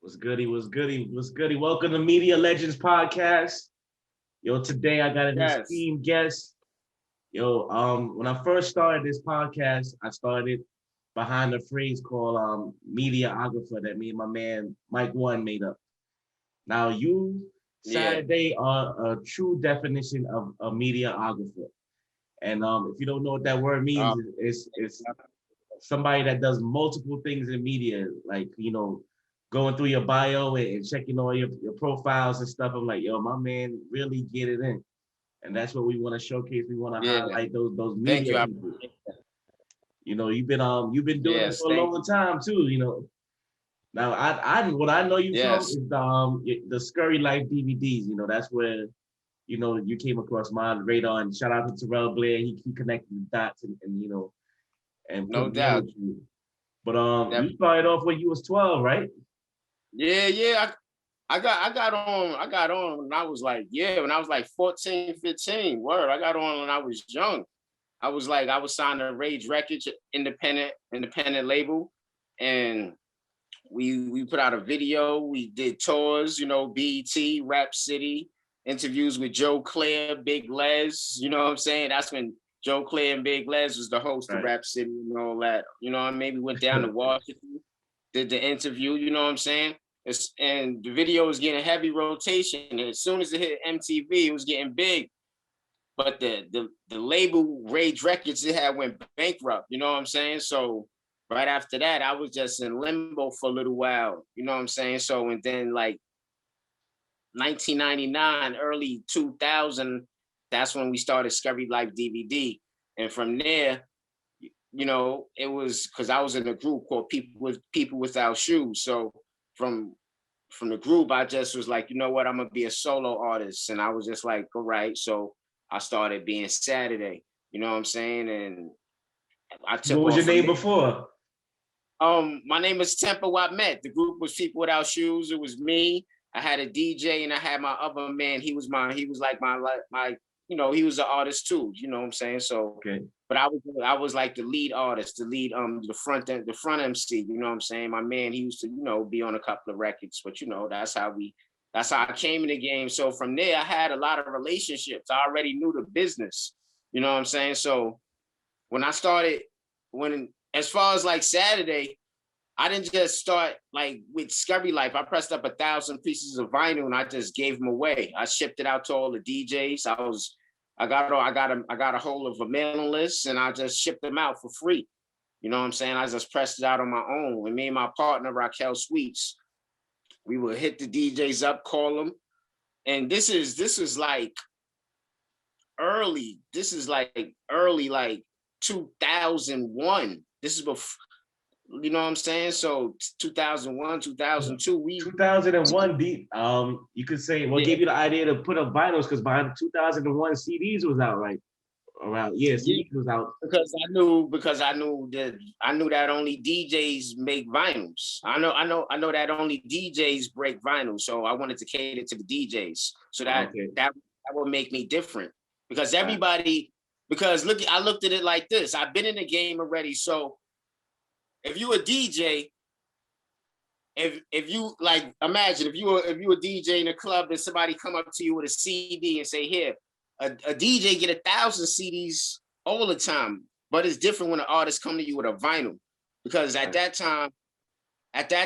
What's goody? What's goody? What's goody? Welcome to Media Legends Podcast. Yo, today I got an Yes. esteemed guest. Yo, when I first started this podcast, I started behind a phrase called mediaographer that me and my man Mike One made up. Now you, Yeah. Sadaday, are a true definition of a mediaographer. And if you don't know what that word means, Um, it's somebody that does multiple things in media, like going through your bio and checking all your profiles and stuff. I'm like, yo, my man really get it in, and that's what we want to showcase. We want to yeah. highlight those Thank media you. people. You've been doing it Yes. for a Thank long you. time too. Now I what I know you from Yes. is the Scurry Life DVDs. That's where you came across my radar. And shout out to Terrell Blair. He connected the dots and No put me in doubt. with you. But you Definitely. started off when you was 12, right? Yeah. Yeah. I got on when I was like 14, 15. Word. I got on when I was young. I was signed to Rage Records, independent label, and we put out a video. We did tours, BET, Rap City, interviews with Joe Claire, Big Les. You know what I'm saying? That's when Joe Claire and Big Les was the host of Right. Rap City and all that. I maybe went down to Washington, did the interview. You know what I'm saying? And the video was getting heavy rotation. And as soon as it hit MTV, it was getting big. But the label Rage Records, it had went bankrupt. You know what I'm saying? So right after that, I was just in limbo for a little while. You know what I'm saying? So and then like 1999, early 2000, that's when we started Scurry Life DVD. And from there, it was because I was in a group called People Without Shoes. So from from the group, I just was like, you know what, I'm gonna be a solo artist. And I was just like, all right. So I started being Sadaday. You know what I'm saying? And I What took was off your from name there. before? My name is Tempa Watmet. The group was People Without Shoes. It was me. I had a DJ and I had my other man. He was like my he was an artist too. You know what I'm saying? So, Okay. but I was like the lead artist, the front MC. You know what I'm saying? My man, he used to be on a couple of records, but that's how I came in the game. So from there, I had a lot of relationships. I already knew the business. You know what I'm saying? So when I started, when as far as like Sadaday, I didn't just start like with Scurry Life. I pressed up 1,000 pieces of vinyl and I just gave them away. I shipped it out to all the DJs. I got a hold of a mailing list and I just shipped them out for free. You know what I'm saying? I just pressed it out on my own. And me and my partner Raquel Sweets, we would hit the DJs up, call them. And this is like early. This is like early, like 2001. This is before, you know what I'm saying? So 2001, 2002, 2001 beat. You could say what yeah, gave you the idea to put up vinyls because by 2001 CDs was out, right? Around, yeah, yeah, CDs was out. because I knew that only DJs make vinyls. I know that only DJs break vinyls. So I wanted to cater to the DJs. So that Okay. that that would make me different. Because Right. look, I looked at it like this. I've been in the game already. So if you a DJ, if you like imagine if you a DJ in a club and somebody come up to you with a CD and say, here, a DJ get 1,000 CDs all the time, but it's different when an artist come to you with a vinyl. Because Right. at that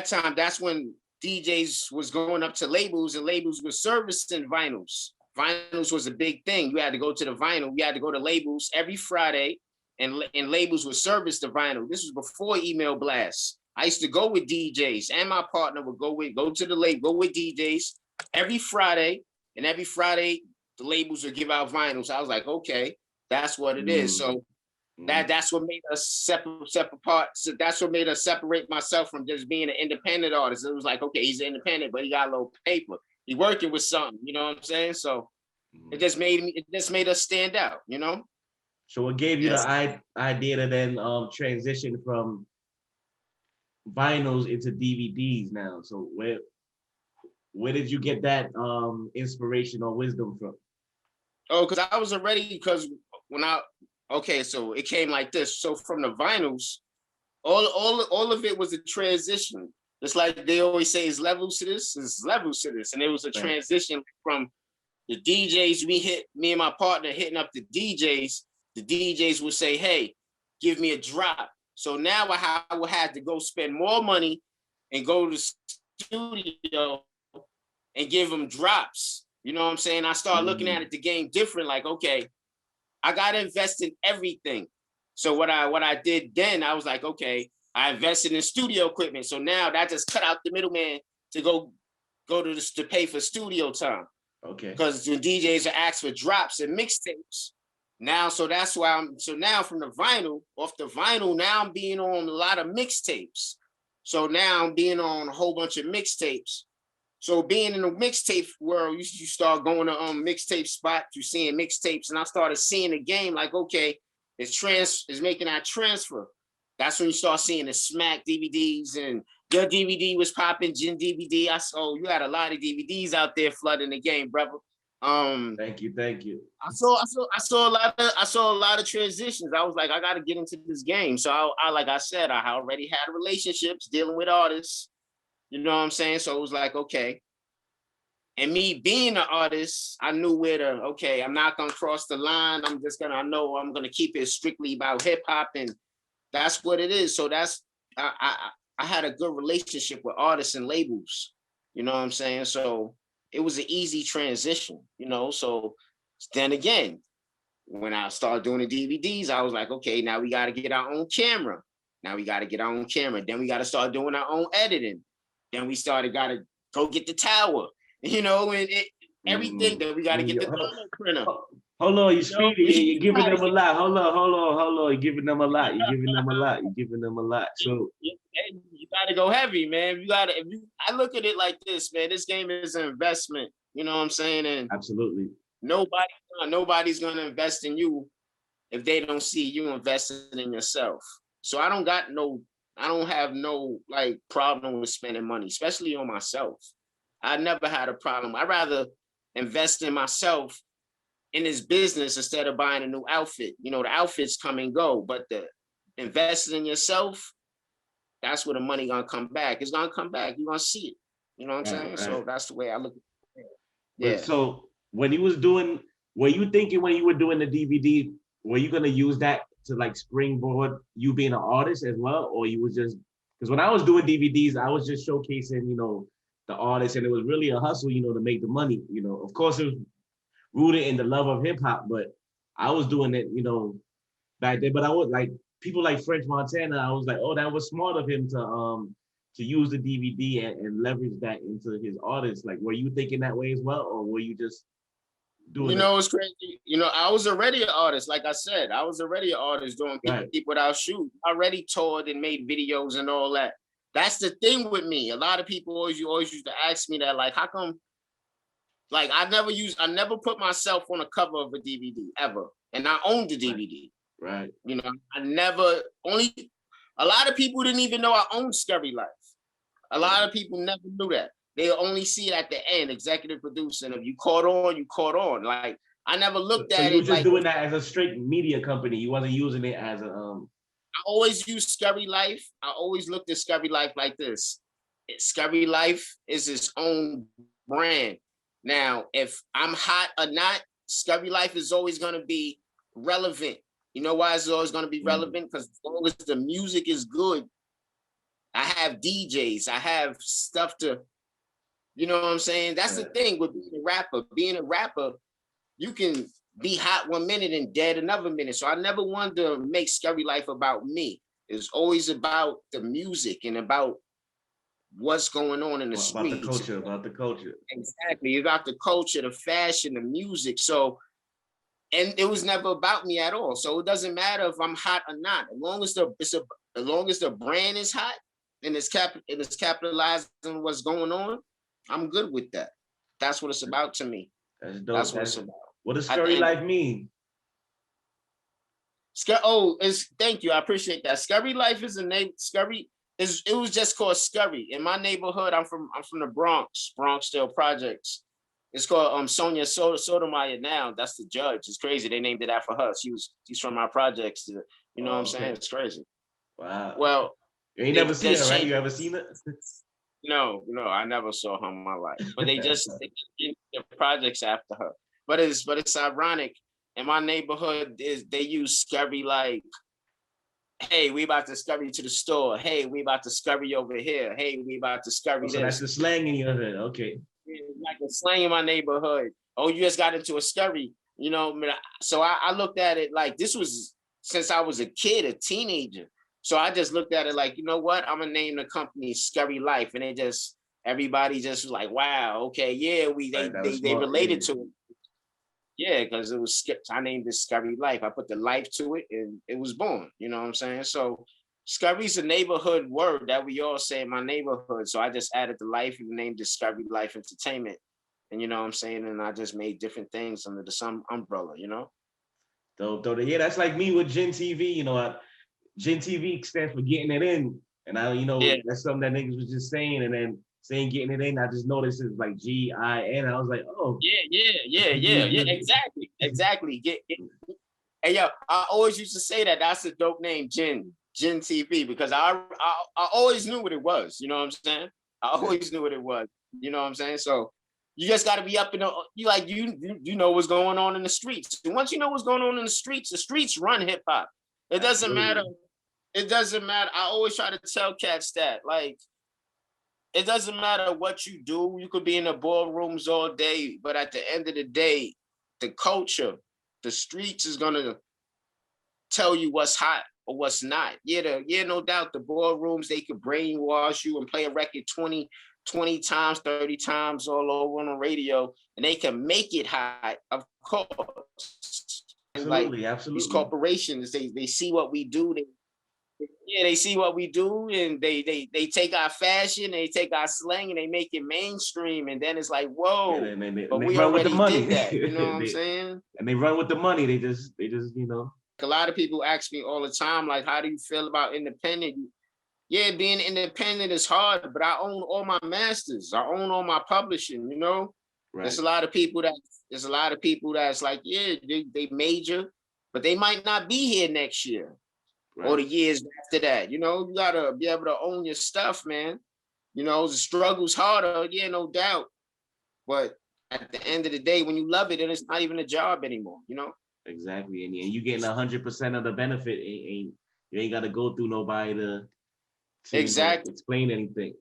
time, that's when DJs was going up to labels and labels were servicing vinyls. Vinyls was a big thing. You had to go to the vinyl. You had to go to labels every Friday, and labels would service the vinyl. This was before email blasts. I used to go with DJs, and my partner would go to the label, go with DJs every Friday, and every Friday the labels would give out vinyls. I was like, okay, that's what it is. Mm, So mm. that's what made us separate part. So that's what made us separate myself from just being an independent artist. It was like, okay, he's independent, but he got a little paper. He working with something, you know what I'm saying? So Mm. it just made us stand out, you know? So what gave you the Yes. idea to then transition from vinyls into DVDs now? So where did you get that inspiration or wisdom from? Oh, because I was already because when I okay, so it came like this. So from the vinyls, all of it was a transition. It's like they always say, it's levels to this, it's levels to this. And it was a transition from the DJs me and my partner hitting up the DJs would say, hey, give me a drop. So now I would have to go spend more money and go to the studio and give them drops. You know what I'm saying? I started looking at it, the game different, like, okay, I gotta invest in everything. So what I did then, I was like, okay, I invested in studio equipment. So now that just cut out the middleman to go to pay for studio time. Okay. Because the DJs are asked for drops and mixtapes. Now, so that's why now from the vinyl, off the vinyl, now I'm being on a lot of mixtapes. So now I'm being on a whole bunch of mixtapes. So being in the mixtape world, you start going to mixtape spots, you seeing mixtapes, and I started seeing the game like, okay, it's making that transfer. That's when you start seeing the Smack DVDs, and your DVD was popping, Gintv. I saw you had a lot of DVDs out there flooding the game, brother. Thank you. I saw a lot of transitions. I was like, I got to get into this game. So I like I said, I already had relationships dealing with artists. You know what I'm saying? So it was like, okay. And me being an artist, I knew okay, I'm not gonna cross the line. I know I'm gonna keep it strictly about hip hop, and that's what it is. So I had a good relationship with artists and labels. You know what I'm saying? So it was an easy transition, you know. So then again, when I started doing the DVDs, I was like, okay, now we got to get our own camera. Then we got to start doing our own editing. Then we got to go get the tower, you know, and everything. Then we got to get the thermal printer. Hold on, you're giving them a lot. Hold on. You're giving them a lot. So you got to go heavy, man. I look at it like this, man. This game is an investment. You know what I'm saying? And absolutely. Nobody's gonna invest in you if they don't see you investing in yourself. So I don't have no like problem with spending money, especially on myself. I never had a problem. I'd rather invest in myself in this business instead of buying a new outfit. You know, the outfits come and go, but the investing in yourself, that's where the money gonna come back. It's gonna come back. You're gonna see it. You know what I'm saying? Right. So that's the way I look at it. Yeah. But so when you were you thinking when you were doing the DVD, were you gonna use that to like springboard you being an artist as well? Or you was just, because when I was doing DVDs, I was just showcasing, you know, the artist, and it was really a hustle, you know, to make the money. You know, of course it was rooted in the love of hip hop, but I was doing it, you know, back then. But I was like, people like French Montana, I was like, oh, that was smart of him to use the DVD and leverage that into his artist. Like, were you thinking that way as well, or were you just doing? You know, it's crazy. You know, I was already an artist. Like I said, I was already an artist doing People Without Shoes. I already toured and made videos and all that. That's the thing with me. A lot of people always used to ask me that, like, how come? Like, I never put myself on a cover of a DVD ever, and I owned the DVD. Right. You know, a lot of people didn't even know I owned Scurry Life. A lot of people never knew that. They only see it at the end, executive producer. And if you caught on, you caught on. Like, I never looked at it. So you were just doing that as a straight media company. You wasn't using it as a I always use Scurry Life. I always looked at Scurry Life like this. Scurry Life is its own brand. Now, if I'm hot or not, Scurry Life is always going to be relevant. You know why it's always going to be relevant? Because as long as the music is good, I have DJs, I have stuff to, you know what I'm saying? That's the thing with being a rapper. Being a rapper, you can be hot 1 minute and dead another minute. So I never wanted to make Scurry Life about me. It's always about the music and about what's going on in the streets. About the culture. Exactly. About the culture, the fashion, the music. So, and it was never about me at all. So it doesn't matter if I'm hot or not. As long as the brand is hot and it's capitalizing on what's going on, I'm good with that. That's what it's about to me. That's dope. That's what it's about. What does Scurry Life mean? Thank you. I appreciate that. Scurry Life is a name. It was just called Scurry. In my neighborhood, I'm from the Bronx, Bronxdale Projects. It's called Sonia Sotomayor now. That's the judge. It's crazy. They named it after her. She's from our projects. You know what I'm saying? It's crazy. Wow. Well, you ain't never seen her, right? You ever seen it? No, I never saw her in my life. But they just did the projects after her. But it's ironic. In my neighborhood, they use Scurry like, hey, we about to scurry to the store. Hey, we about to scurry over here. Hey, we about to Oh, scurry so that's this. the slang in your hood. Okay. Like a slang in my neighborhood. Oh, you just got into a scurry. So I looked at it like this was since I was a kid, a teenager. So I just looked at it like, you know what? I'm gonna name the company Scurry Life, and everybody just was like, wow, okay, yeah, Right, that was they smart. related to it. Yeah, because it was I named it Scurry Life. I put the life to it, and it was born. You know what I'm saying? So Scurry's a neighborhood word that we all say in my neighborhood. So I just added the life and named it Scurry Life Entertainment. And you know what I'm saying? And I just made different things under the same umbrella. So yeah, that's like me with Gintv. Gintv stands for getting it in, and Yeah, that's something that niggas was just saying, and then saying getting it in, I just noticed it's like GIN. I was like, oh, yeah. Exactly. And yo, I always used to say that that's a dope name, Gintv, because I always knew what it was. You know what I'm saying? I always knew what it was. You know what I'm saying? So you just got to be up in you know what's going on in the streets. And once you know what's going on in the streets run hip hop. It doesn't matter. absolutely. It doesn't matter. I always try to tell cats that like it doesn't matter what you do. You could be in the ballrooms all day, but at the end of the day, the culture, the streets is gonna tell you what's hot or what's not. Yeah, no doubt. The ballrooms, they could brainwash you and play a record 20 times, 30 times all over on the radio, and they can make it hot, of course. And like Absolutely, these absolutely. corporations, they see what we do. They see what we do, and they take our fashion, they take our slang, and they make it mainstream. And then it's like, Yeah, whoa, and but they we run with the already money. did that. You know what I'm they, saying? and they run with the money. They just A lot of people ask me all the time, like, how do you feel about independent? Yeah, being independent is hard, but I own all my masters. I own all my publishing. right, There's a lot of people that's like, yeah, they major, but they might not be here next year or right. the years after that. You gotta be able to own your stuff, man. The struggle's harder, yeah, no doubt. But at the end of the day, when you love it, then it's not even a job anymore. Exactly, and you getting 100% of the benefit. You ain't got to go through nobody to Exactly. explain anything.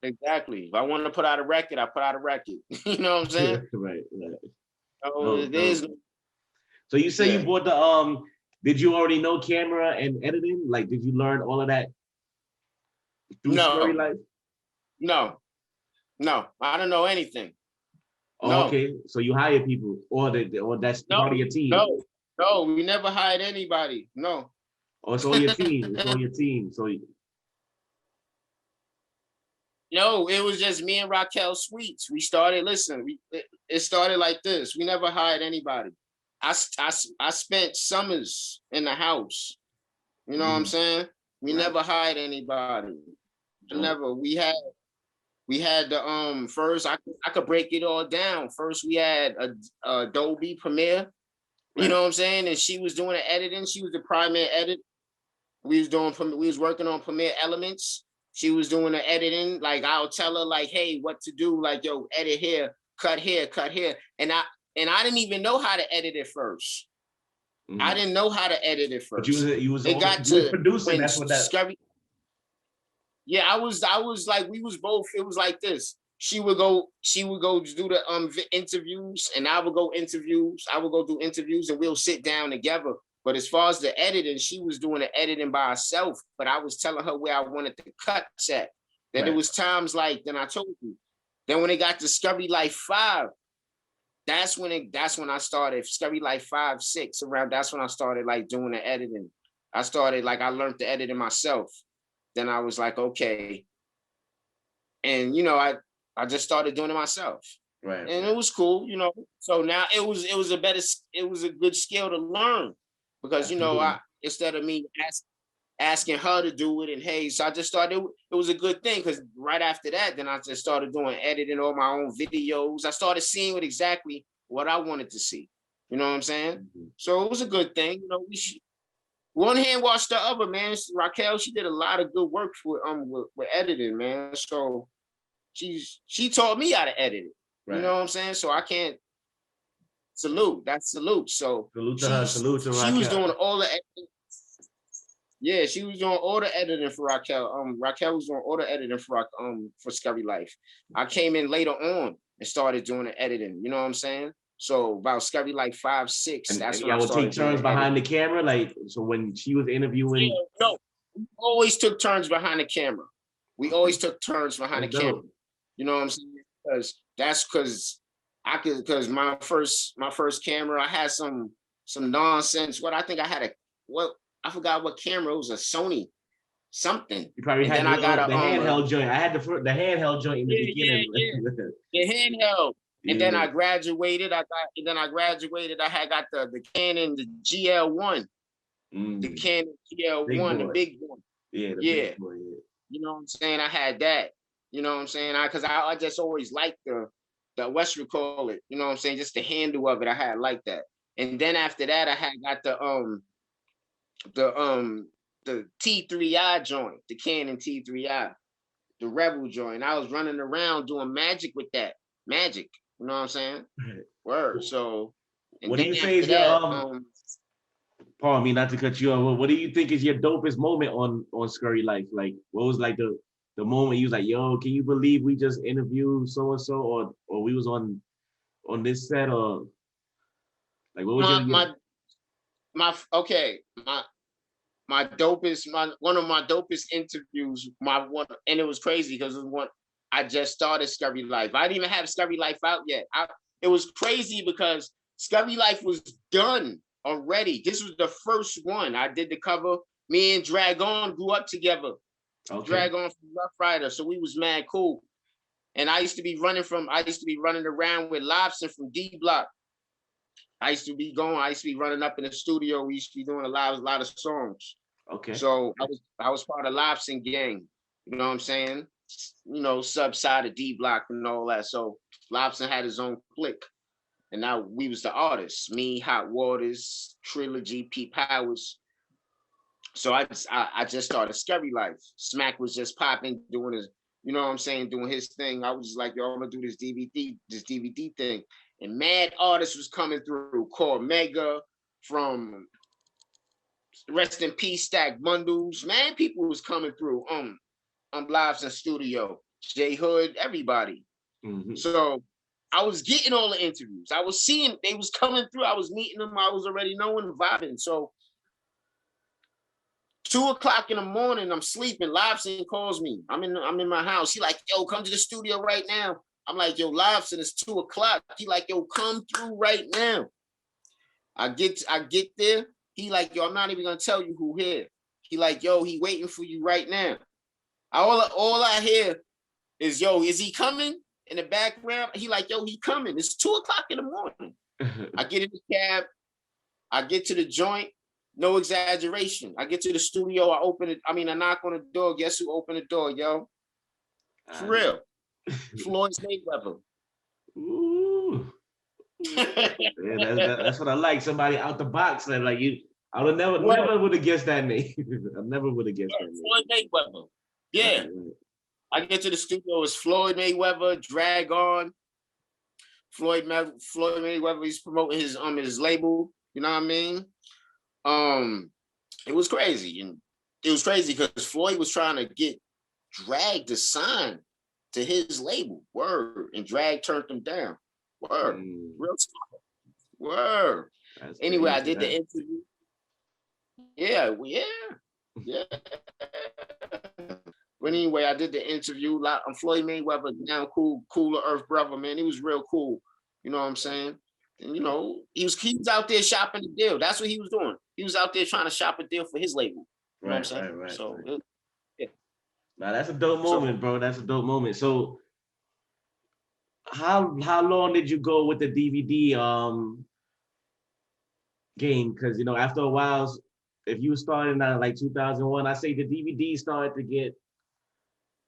Exactly. If I want to put out a record, I put out a record. You know what I'm saying? Right, right. So No, it no. is, So you say you yeah. bought the. Did you already know camera and editing? Like, did you learn all of that through Scurry No, Life? no, no. I don't know anything. Oh, No, okay. So you hire people, or that's part of no, your team. no, no. We never hired anybody. No. Oh, it's all your team. It's all your team. So No, it was just me and Raquel Sweets. We started, listen, it started like this. We never hired anybody. I spent summers in the house. You know what I'm saying? We right. never hired anybody. Dope. Never. We had the first. I could break it all down. First, we had a Adobe Premiere. You Right. know what I'm saying? And she was doing the editing. She was the primary edit. We was working on Premiere Elements. She was doing the editing. Like I'll tell her like, hey, what to do? Like, yo, edit here, cut here, cut here. And I didn't even know how to edit it first. I Mhm. didn't know how to edit it But first. It got you was to producing. when That's what that. Scurry. Yeah, I was like, we was both. It was like this. She would go do the interviews, and I would go interviews. I would go do interviews, and we'll sit down together. But as far as the editing, she was doing the editing by herself. But I was telling her where I wanted the cuts at. Then there Right. was times like, then I told you. Then when it got to Scurry Life 5, that's when I started Scurry Life 5, 6 around. That's when I started like doing the editing. I learned the editing myself. Then I was like, okay. And I just started doing it myself. Right. And Right. it was cool. So now it was a good skill to learn because Absolutely. I instead of me asking her to do it and hey, so I just started. It was a good thing because right after that, then I just started doing editing all my own videos. I started seeing exactly what I wanted to see. You know what I'm saying? Mhm. So it was a good thing. One hand washed the other, man. Raquel, she did a lot of good work with editing, man. So she taught me how to edit it. Right. You know what I'm saying? So I can't salute. That's salute. So Salute to her. Salute to she was Raquel. doing all the editing. Yeah, she was doing all the editing for Raquel. Raquel was doing all the editing for Scurry Life. I came in later on and started doing the editing. You know what I'm saying? So about Scurry Life 5, 6. And That's when y'all I would started take turns behind editing. the camera, like so when she was interviewing. Yeah, no, we always took turns behind the camera. We always took turns behind the camera. You know what I'm saying? Because my first camera, I had some nonsense. I forgot what camera. It was a Sony something. You probably had I got the handheld joint. I had the handheld joint in the beginning. The handheld. Yeah. And then I graduated. I had got the Canon, the GL1. The Canon GL1, the big one. Yeah, big boy, yeah. You know what I'm saying? I had that. You know what I'm saying? Because I just always liked the what you call it. You know what I'm saying? Just the handle of it. I had like that. And then after that, I had got the T3i joint, the Canon T3i, the Rebel joint. I was running around doing magic with that. Magic. You know what I'm saying? Word. So what do you say is your pardon me, not to cut you off. What do you think is your dopest moment on Scurry Life? Like, what was like the moment you was like, yo, can you believe we just interviewed so and so, or we was on this set, or like what was one of my dopest interviews, and it was crazy because it was one I just started Scurry Life. I didn't even have Scurry Life out yet. It was crazy because Scurry Life was done already. This was the first one. I did the cover. Me and Dragon grew up together. Okay. Dragon from Rough Rider. So we was mad cool. And I used to be running around with Lobson from D Block. I used to be running up in the studio. We used to be doing a lot of songs. Okay. So I was part of Lobson gang. You know what I'm saying? You know, sub-side of D Block and all that. So Lobson had his own clique. And now we was the artists. Me, Hot Waters, Trilogy, Pete Powers. So I just started Scurry Life. Smack was just popping, doing his, you know what I'm saying, doing his thing. I was just like, yo, I'm gonna do this DVD thing. And mad artists was coming through. Called Mega from Rest in Peace, Stack Bundles. Man, people was coming through. Lives in Studio, J Hood, everybody. Mm-hmm. So I was getting all the interviews. I was seeing they was coming through. I was meeting them. I was already knowing, vibing. So 2:00 in the morning, I'm sleeping. Lobson calls me. I'm in my house. He like, yo, come to the studio right now. I'm like, yo, Lobson, it's 2:00. He like, yo, come through right now. I get there. He like, yo, I'm not even gonna tell you who here. He like, yo, he waiting for you right now. All I hear is, yo, is he coming? In the background, he like, yo, he coming. It's 2:00 in the morning. I get in the cab. I get to the joint. No exaggeration. I get to the studio. I knock on the door. Guess who opened the door, yo? For real. Floyd's Mayweather. Ooh. Yeah, that's what I like. Somebody out the box that like you. I would never would have guessed that name. I never would have guessed that name. Floyd Mayweather. Yeah. Right. I get to the studio. It's Floyd Mayweather, Dragon. Floyd Mayweather. He's promoting his label. You know what I mean? It was crazy, and it was crazy because Floyd was trying to get Drag to sign to his label. Word, and Drag turned him down. Word, real talk. Word. That's anyway, crazy, I did the interview. Yeah. But anyway, I did the interview. Floyd Mayweather, down cooler earth brother, man. He was real cool. You know what I'm saying? And you know, he was out there shopping the deal. That's what he was doing. He was out there trying to shop a deal for his label. You know what I'm saying? Right. So, yeah. Now that's a dope moment, bro. That's a dope moment. So, how long did you go with the DVD game? Because after a while, if you started in like 2001, I say the DVD started to get.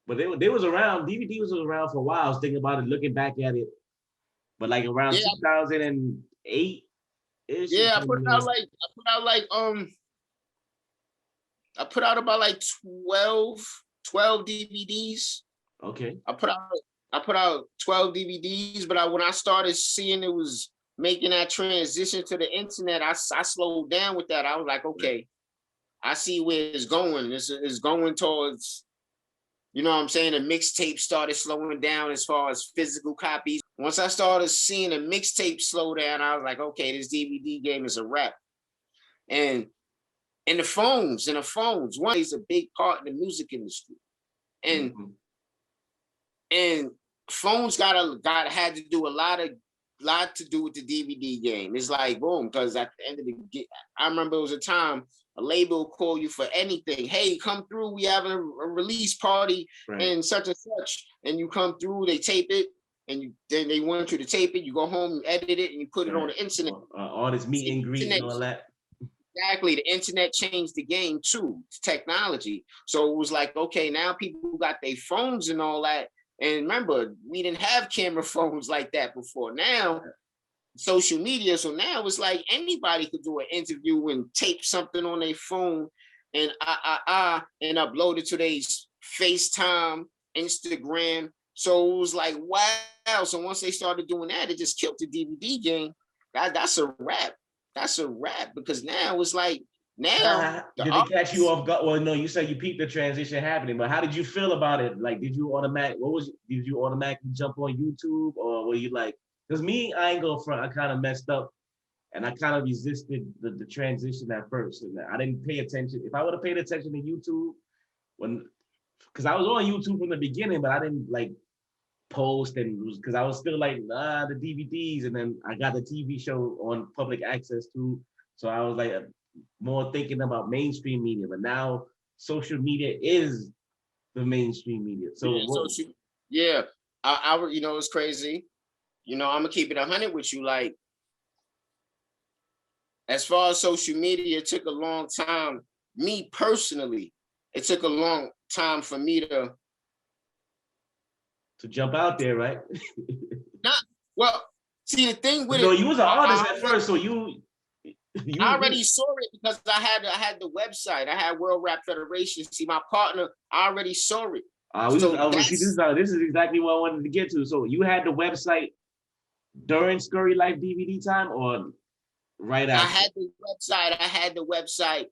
But they was around. DVD was around for a while. I was thinking about it, looking back at it. But like around 2008. Yeah, I put out about like 12 DVDs. Okay. I put out I put out 12 DVDs, but when I started seeing it was making that transition to the internet, I slowed down with that. I was like, okay, I see where it's going. This is going towards, you know what I'm saying? The mixtape started slowing down as far as physical copies. Once I started seeing the mixtape slow down, I was like, okay, this DVD game is a wrap. And the phones, one is a big part in the music industry. And and phones had to do lot to do with the DVD game. It's like boom, because at the end of the I remember it was a time a label will call you for anything. Hey, come through. We have a release party and such, and you come through. They tape it, and then they want you to tape it. You go home, you edit it, and you put it on the internet. All this meet and greet and all that. Exactly. The internet changed the game too. Technology. So it was like, okay, now people got their phones and all that. And remember, we didn't have camera phones like that before. Now, social media. So now it's like anybody could do an interview and tape something on their phone and and upload it to their FaceTime, Instagram. So it was like, wow. So once they started doing that, it just killed the DVD game. That's a wrap. That's a wrap, because now it's like, now did they catch you off guard? Well, no, you said you peeped the transition happening, but how did you feel about it? Like, did you automatically jump on YouTube, or were you like, because me, I ain't go front, I kind of messed up and I kind of resisted the transition at first. And I didn't pay attention. If I would have paid attention to YouTube because I was on YouTube from the beginning, but I didn't like post because I was still like, the DVDs, and then I got the TV show on public access too. So I was like more thinking about mainstream media, but now social media is the mainstream media. So I you know, it's crazy. You know, I'm gonna keep it 100 with you. Like, as far as social media, it took a long time. Me personally, it took a long time for me to jump out there, right? See, the thing with you was an artist at first, so you I already saw it because I had the website. I had World Rap Federation. See, my partner, I already saw it. This is exactly what I wanted to get to. So you had the website during Scurry Life DVD time, or right after? I had the website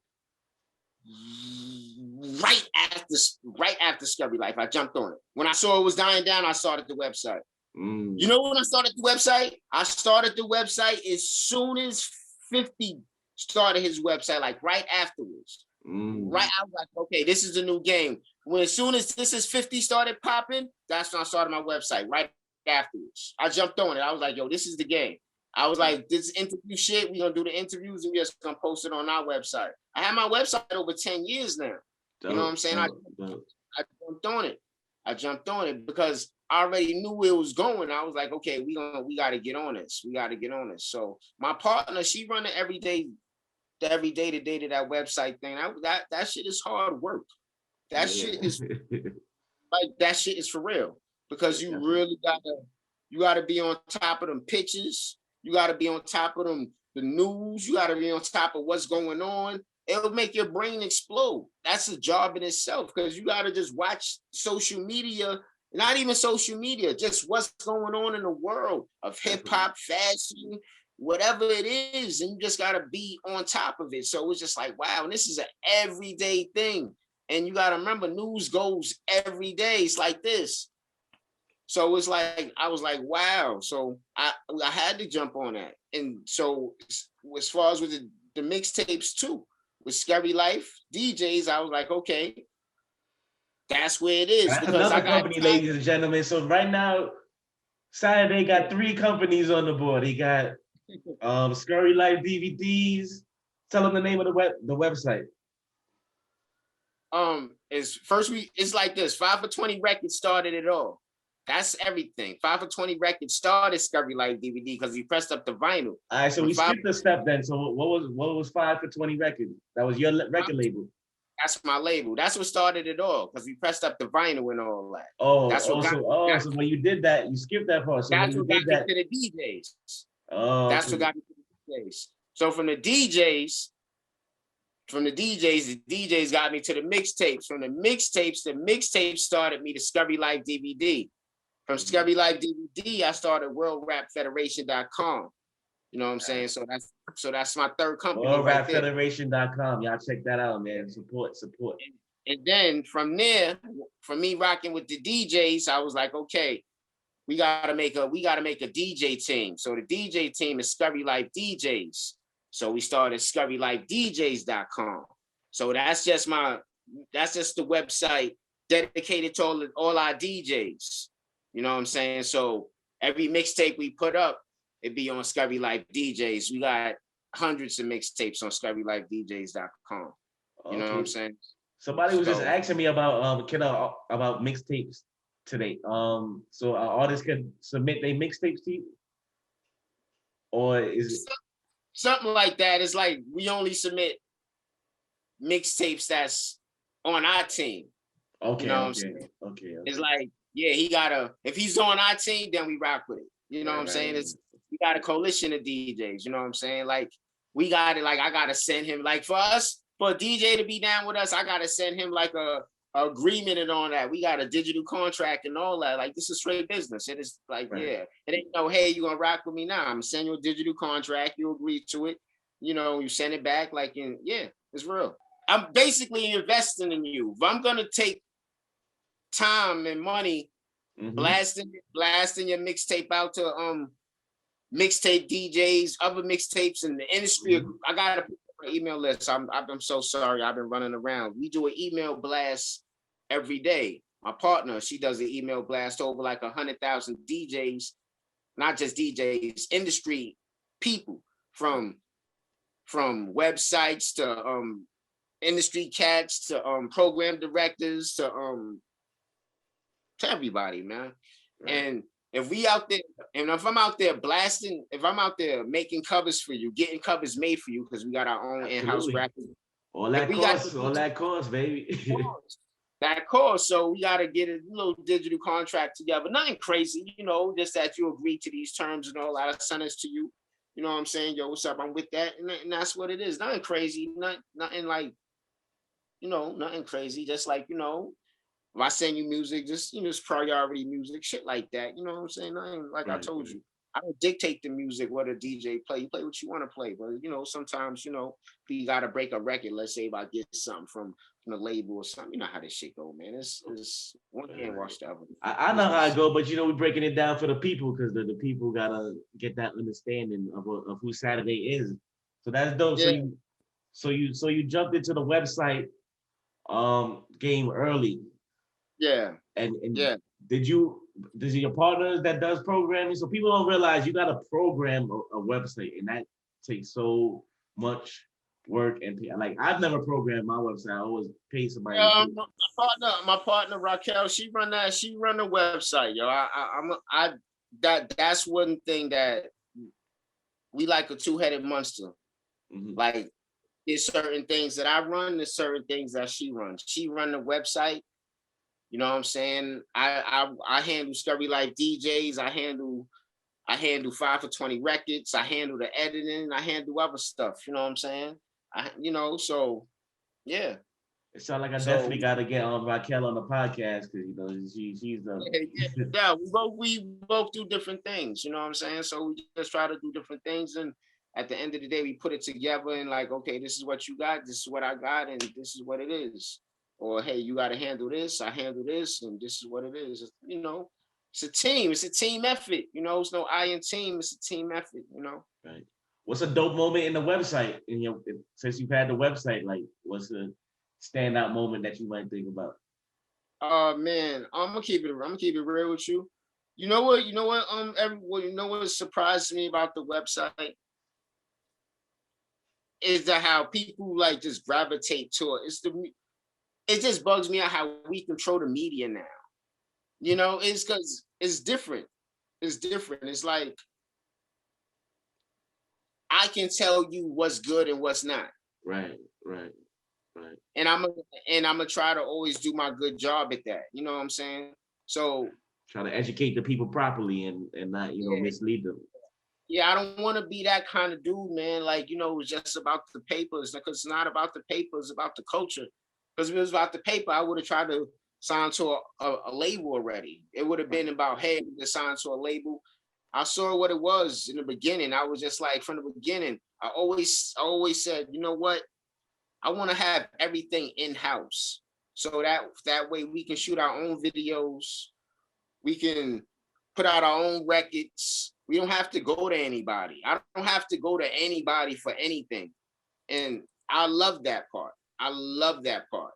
right after Scurry Life. I jumped on it. When I saw it was dying down, I started the website. You know when I started the website? I started the website as soon as 50 started his website, like right afterwards. Right, I was like, okay, this is a new game. As soon as this is 50 started popping, that's when I started my website, right afterwards. I jumped on it. I was like, yo, this is the game. I was like, this interview shit, we're gonna do the interviews and we're just gonna post it on our website. I have my website over 10 years now. You know what I'm saying? I jumped on it because I already knew where it was going. I was like, okay, we gotta get on this. So my partner, she run the everyday to that website thing. That shit is hard work. That shit is like, that shit is for real, because you really gotta be on top of them pitches. You gotta be on top of them, the news. You gotta be on top of what's going on. It'll make your brain explode. That's a job in itself, because you gotta just watch social media, not even social media, just what's going on in the world of hip hop, fashion, whatever it is, and you just gotta be on top of it. So it's just like, wow, and this is an everyday thing. And you gotta remember, news goes every day. It's like this. So it's like, I was like, wow. So I had to jump on that. And so as far as with the mixtapes too, with Scurry Life DJs, I was like, okay, that's where it is. That's another company, ladies and gentlemen. So right now, Sadaday got 3 companies on the board. He got Scurry Life DVDs. Tell them the name of the website. It's like this. 5 for 20 Records started it all. That's everything. 5 for 20 Records started Scurry Life DVD because we pressed up the vinyl. All right, so we skipped a step then. So what was 5 for 20 Records? That was your record label. That's my label. That's what started it all, because we pressed up the vinyl and all that. So when you did that, you skipped that part. So that's what got me to the DJs. That's what got me to the DJs. So from the DJs, the DJs got me to the mixtapes. From the mixtapes started me to Scurry Life DVD. From Scurry Life DVD, I started worldrapfederation.com. You know what I'm saying? So that's my third company right there. WorldRapFederation.com. Y'all check that out, man. Support. And then from there, from me rocking with the DJs, I was like, okay, we gotta make a DJ team. So the DJ team is Scurry Life DJs. So we started ScurryLifeDJs.com. So that's just the website dedicated to all our DJs. You know what I'm saying? So every mixtape we put up, it be on Scurry Life DJs. We got hundreds of mixtapes on ScurryLifeDJs.com. You know what I'm saying? Somebody was just asking me about about mixtapes today. So artists can submit their mixtapes to you, or is it something like that? It's like we only submit mixtapes that's on our team. Okay, you know what I'm saying? Okay. It's like, yeah, if he's on our team, then we rock with it. You know what I'm saying? We got a coalition of DJs. You know what I'm saying? Like we got it. Like I gotta send him. Like for a DJ to be down with us, I gotta send him like a agreement and all that. We got a digital contract and all that. Like this is straight business. It is like, yeah. It ain't no, hey, you gonna rock with me now? I'm gonna send you a digital contract. You agree to it. You know, you send it back. Like, it's real. I'm basically investing in you. If I'm gonna take time and money, blasting your mixtape out to mixtape DJs, other mixtapes in the industry. I gotta put my email list. I'm so sorry. I've been running around. We do an email blast every day. My partner, she does an email blast over like 100,000 DJs, not just DJs, industry people from websites to industry cats to program directors to everybody, man. Right. And if we out there, and if I'm out there blasting, if I'm out there making covers for you, getting covers made for you, because we got our own in-house rappers. All that costs, baby. That costs. So we got to get a little digital contract together. Nothing crazy, just that you agree to these terms and all. I'll send this to you. You know what I'm saying? Yo, what's up? I'm with that. And that's what it is. Nothing crazy. Nothing like, nothing crazy. Just like, if I send you music, just, it's priority music, shit like that. You know what I'm saying? Nothing like I told you. I don't dictate the music, what a DJ play. You play what you want to play. But, sometimes, you got to break a record. Let's say if I get something from the label or something. You know how this shit go, man. It's one can't watch the other. I know how it go, but, we're breaking it down for the people because the people got to get that understanding of who Sadaday is. So that's dope. Yeah. So you jumped into the website game early. Yeah. And yeah. Did your partners that does programming? So people don't realize you got to program a website, and that takes so much work. And like I've never programmed my website. I always pay somebody. My partner Raquel, she run the website, yo. That's one thing that we like a two-headed monster. Like there's certain things that I run, there's certain things that she runs. She run the website. You know what I'm saying? I handle Scurry Life DJs. I handle 5 for 20 records. I handle the editing. I handle other stuff. You know what I'm saying? So yeah. It sounds like I definitely got to get Raquel on the podcast because she's yeah. We both do different things. You know what I'm saying? So we just try to do different things, and at the end of the day, we put it together and like, okay, this is what you got. This is what I got, and this is what it is. Or, hey, you got to handle this. I handle this, and this is what it is. It's a team. It's a team effort. It's no I in team. It's a team effort. Right. What's a dope moment in the website? Since you've had the website, like, what's the standout moment that you might think about? Man, I'm gonna keep it real with you. You know what? What surprised me about the website is that how people like just gravitate to it. It just bugs me out how we control the media now. It's because it's different. It's different. It's like I can tell you what's good and what's not. Right. And I'm gonna try to always do my good job at that. You know what I'm saying? So try to educate the people properly and not mislead them. Yeah, I don't want to be that kind of dude, man. Like it's just about the papers because it's not about the papers, it's about the culture. Because if it was about the paper, I would have tried to signed to a label already. It would have been about, hey, to sign to a label. I saw what it was in the beginning. I was just like, from the beginning, I always said, you know what? I want to have everything in-house. So that way we can shoot our own videos. We can put out our own records. We don't have to go to anybody. I don't have to go to anybody for anything. And I love that part. I love that part.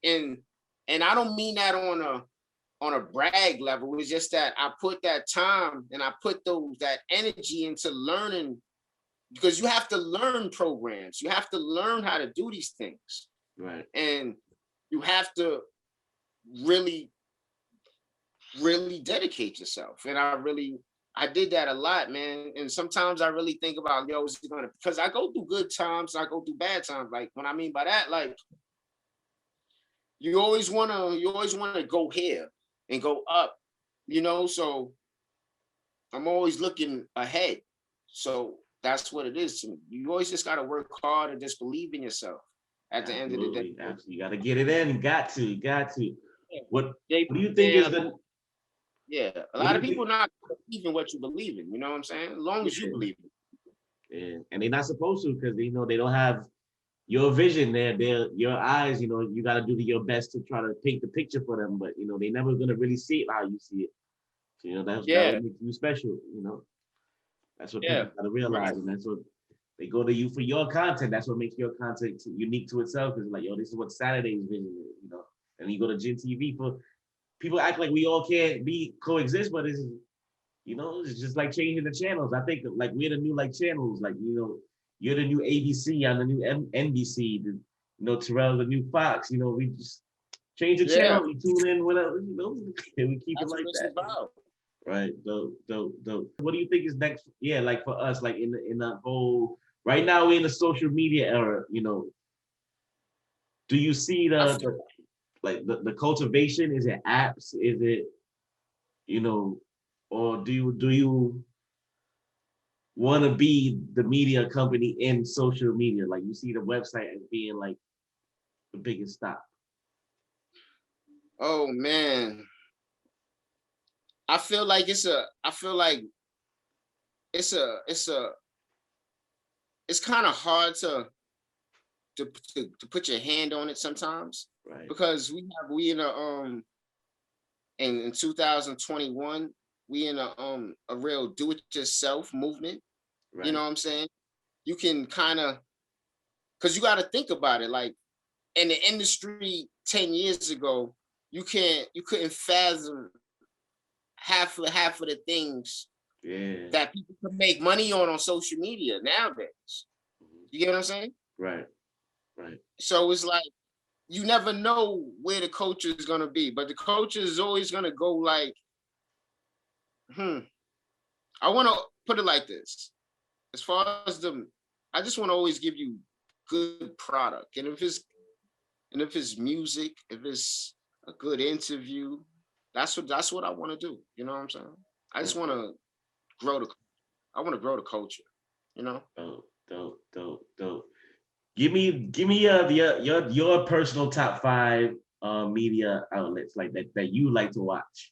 And I don't mean that on a brag level. It's just that I put that time and I put that energy into learning, because you have to learn programs. You have to learn how to do these things. Right. And you have to really, really dedicate yourself. And I did that a lot, man. And sometimes I really think about, yo, is it gonna, because I go through good times, I go through bad times. Like, what I mean by that, like, you always wanna go here and go up, you know. So I'm always looking ahead. So that's what it is to me. You always just gotta work hard and just believe in yourself at the end of the day. Absolutely. You gotta get it in. Got to. Yeah. What do you think is the a lot of people not believing what you believe in, you know what I'm saying? As long as you believe it. Yeah, and they're not supposed to, because they know they don't have your vision there. They're your eyes, you got to do your best to try to paint the picture for them, but they're never gonna really see it how you see it. So, that what makes you special. That's what people gotta realize, and that's what they go to you for your content. That's what makes your content unique to itself. Is like, yo, this is what Sadaday's vision is, And you go to Gintv for people act like we all can't coexist, but it's just like changing the channels. I think like we're the new channels, you're the new ABC, I'm the new NBC, Terrell's the new Fox. We just change the channel, we tune in, whatever, and we keep it like that. About. Right, dope. What do you think is next? Yeah, like for us, like in the whole, right now we're in the social media era. Do you see the cultivation? Is it apps? Is it or do you want to be the media company in social media? Like, you see the website as being like the biggest stop. Oh man, I feel like it's kind of hard to put your hand on it sometimes, Right. Because we in 2021, we in a real do-it-yourself movement. Right. You know what I'm saying? You can kind of, because you got to think about it, like in the industry 10 years ago, you couldn't fathom half of the things that people can make money on social media nowadays. You get what I'm saying? Right. So it's like, you never know where the culture is gonna be, but the culture is always gonna go like, I want to put it like this. As far as I just want to always give you good product, and if it's music, if it's a good interview, that's what I want to do. You know what I'm saying? I just want to grow the culture. Dope. Give me your personal top 5 media outlets like that you like to watch.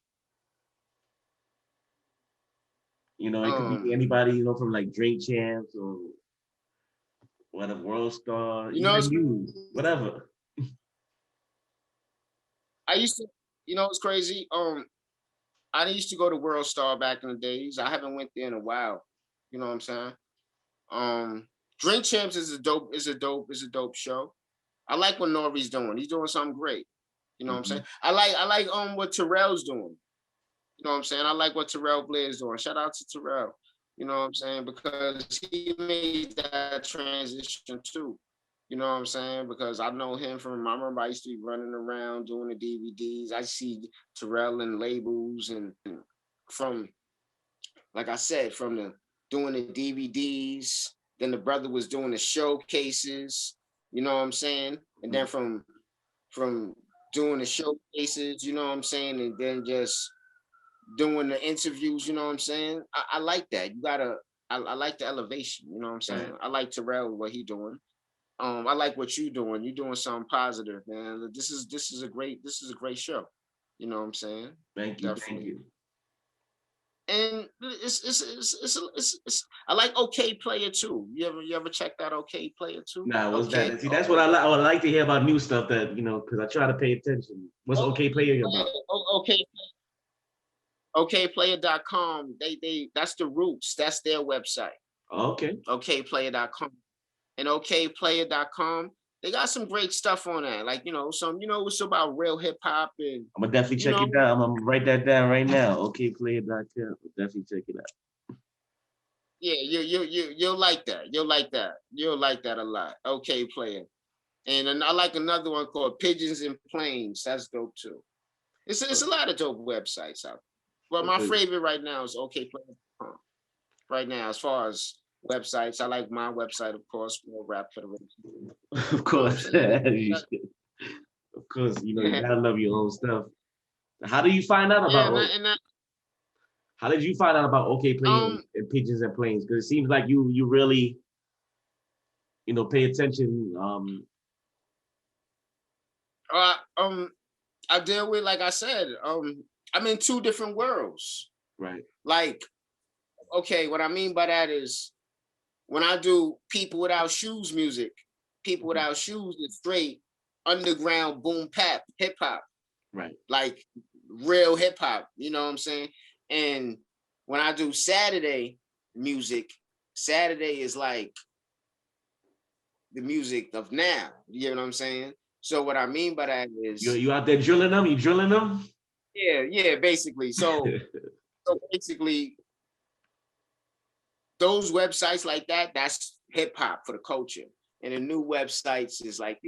It could be anybody, from like Drink Champs or whatever, World Star, even news, whatever. I used to, it's crazy. I used to go to World Star back in the days. I haven't went there in a while. You know what I'm saying? Drink Champs is a dope show. I like what Nori's doing. He's doing something great. You know what I'm saying? I like what Terrell's doing. You know what I'm saying? I like what Terrell Blair's doing. Shout out to Terrell. You know what I'm saying? Because he made that transition too. You know what I'm saying? Because I know him I remember I used to be running around doing the DVDs. I see Terrell in labels, and from, like I said, from doing the DVDs, then the brother was doing the showcases, you know what I'm saying? And then from doing the showcases, you know what I'm saying? And then just doing the interviews, you know what I'm saying? I like that. I like the elevation, you know what I'm saying? I like Terrell, what he doing. I like what you're doing. You're doing something positive, man. This is a great show. You know what I'm saying? Thank you, thank Definitely. you. And I like OK Player too. You ever check that OK Player too? Nah, what's Okay. that? See, that's what I would like to hear about new stuff that, because I try to pay attention. What's OK Player about? Okay. OKPlayer.com. That's the roots. That's their website. Okay. OKPlayer.com. And OKPlayer.com, they got some great stuff on that. Like, it's about real hip hop and I'm gonna definitely check it out. I'm gonna write that down right now. OKPlayer.com. Definitely check it out. Yeah, you'll like that. You'll like that. You'll like that a lot. OK Player. And I like another one called Pigeons and Planes. That's dope too. It's a lot of dope websites out there. But my favorite right now is OKPlayer.com. Right now, as far as websites, I like my website, of course, World Rap Federation. Of course. Of course, you gotta love your own stuff. How do you find out about how did you find out about OK Player and Pigeons and Planes? Because it seems like you really, pay attention. I deal with, like I said, I'm in two different worlds. Right. Like, okay, what I mean by that is when I do People Without Shoes music, People Without Shoes is straight underground boom bap hip hop. Right. Like real hip hop, you know what I'm saying? And when I do Sadaday music, Sadaday is like the music of now. You know what I'm saying? So what I mean by that is you out there drilling them? You drilling them? Yeah, basically. So basically those websites like that, that's hip hop for the culture. And the new websites is like,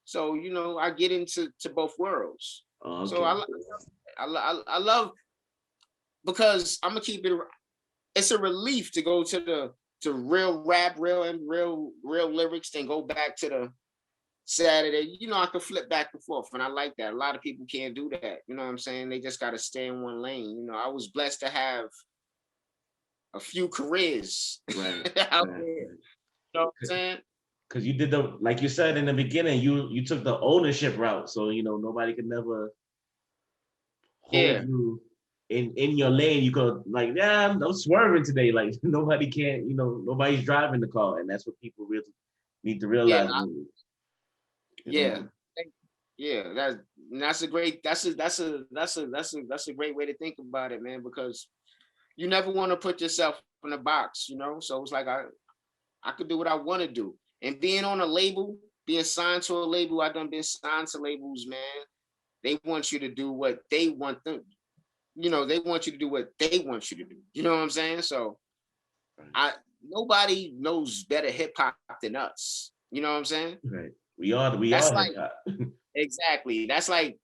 so I get into both worlds. Okay. So I love, because I'm gonna keep it. It's a relief to go to real rap, real lyrics, then go back to the Sadaday. I can flip back and forth, and I like that. A lot of people can't do that. You know what I'm saying? They just got to stay in one lane. I was blessed to have a few careers out there. You know what I'm saying? Because you did like you said in the beginning, you took the ownership route, so nobody could never hold you in your lane. You could I'm swerving today. Like nobody can, nobody's driving the car, and that's what people really need to realize. That's a great way to think about it, man, because you never want to put yourself in a box, so it's like I could do what I want to do. And being on a label, being signed to a label, I've done been signed to labels, man. They want you to do what they want them. They want you to do what they want you to do. You know what I'm saying? So nobody knows better hip hop than us. You know what I'm saying? Right. We are hip hop. Exactly. That's like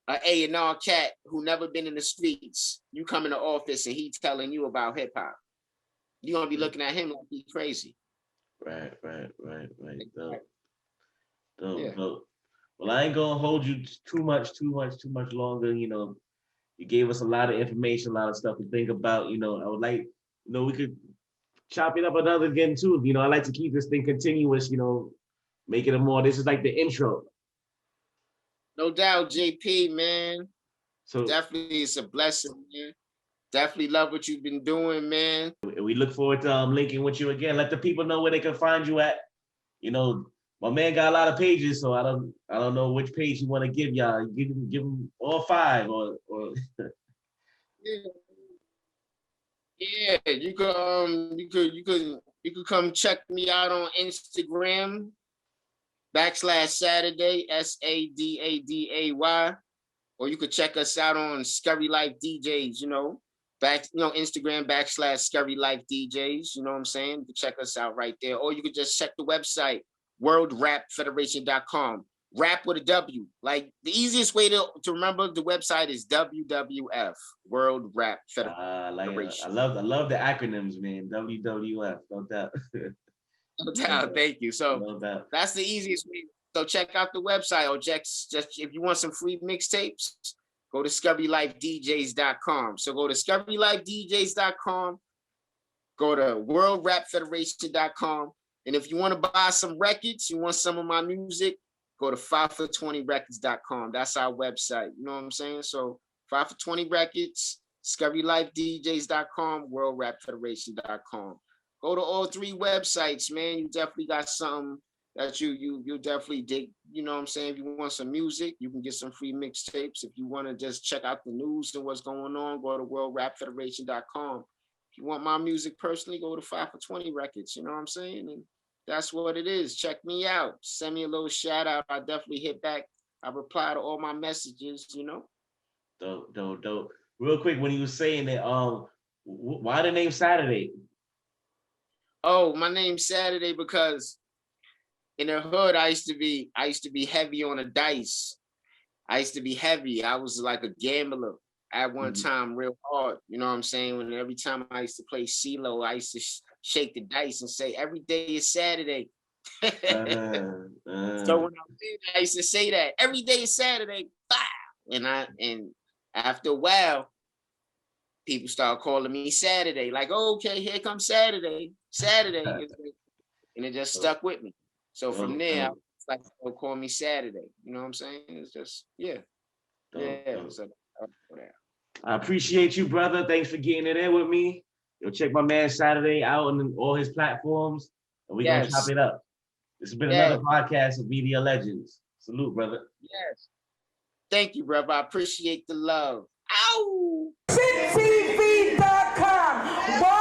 an A&R cat who never been in the streets. You come in the office and he's telling you about hip hop. You're gonna be looking at him like he's crazy. Right. Dope. Well, I ain't gonna hold you too much longer. You gave us a lot of information, a lot of stuff to think about. I would like, we could chop it up another again too. I like to keep this thing continuous. Make it this is like the intro. No doubt, JP, man. So definitely, it's a blessing, man. Definitely love what you've been doing, man. We look forward to linking with you again. Let the people know where they can find you at. My man got a lot of pages, so I don't know which page you want to give y'all. Give them all 5 or. Yeah, you could come check me out on Instagram /Sadaday SADADAY, or you could check us out on Scurry Life DJs. Instagram /Scurry Life DJs. You know what I'm saying? You can check us out right there, or you could just check the website worldrapfederation.com. Rap with a W. Like the easiest way to remember the website is WWF, World Rap Federation. I love the acronyms, man. WWF, no doubt. No doubt, thank you. So that's the easiest way. So check out the website, or just if you want some free mixtapes, go to ScurryLifeDJs.com. So go to ScurryLifeDJs.com, go to WorldRapFederation.com, And if you want to buy some records, you want some of my music, go to 5for20records.com. That's our website. You know what I'm saying? So 5for20 records, ScurryLifeDJs.com, WorldRapFederation.com. Go to all three websites, man. You definitely got something that you definitely dig. You know what I'm saying? If you want some music, you can get some free mixtapes. If you want to just check out the news and what's going on, go to WorldRapFederation.com. If you want my music personally, go to 5for20 Records. You know what I'm saying? And that's what it is. Check me out. Send me a little shout out. I definitely hit back. I reply to all my messages, you know. Dope. Real quick, when you were saying that, why the name Sadaday? Oh, my name's Sadaday because in the hood, I used to be heavy on the dice. I used to be heavy. I was like a gambler at one time, real hard. You know what I'm saying? When every time I used to play CeeLo, I used to shake the dice and say, every day is Saturday. So when I used to say that, every day is Saturday. And after a while, people start calling me Sadaday. Like, oh, okay, here comes Sadaday. And it just stuck with me. So from there, I was like, they'll call me Sadaday. You know what I'm saying? It's just, yeah. So, I appreciate you, brother. Thanks for getting it in with me. Yo, check my man Sadaday out on all his platforms, and we're gonna chop it up. This has been another podcast of Media Legends. Salute, brother. Yes. Thank you, brother. I appreciate the love. Ow! Gintv.com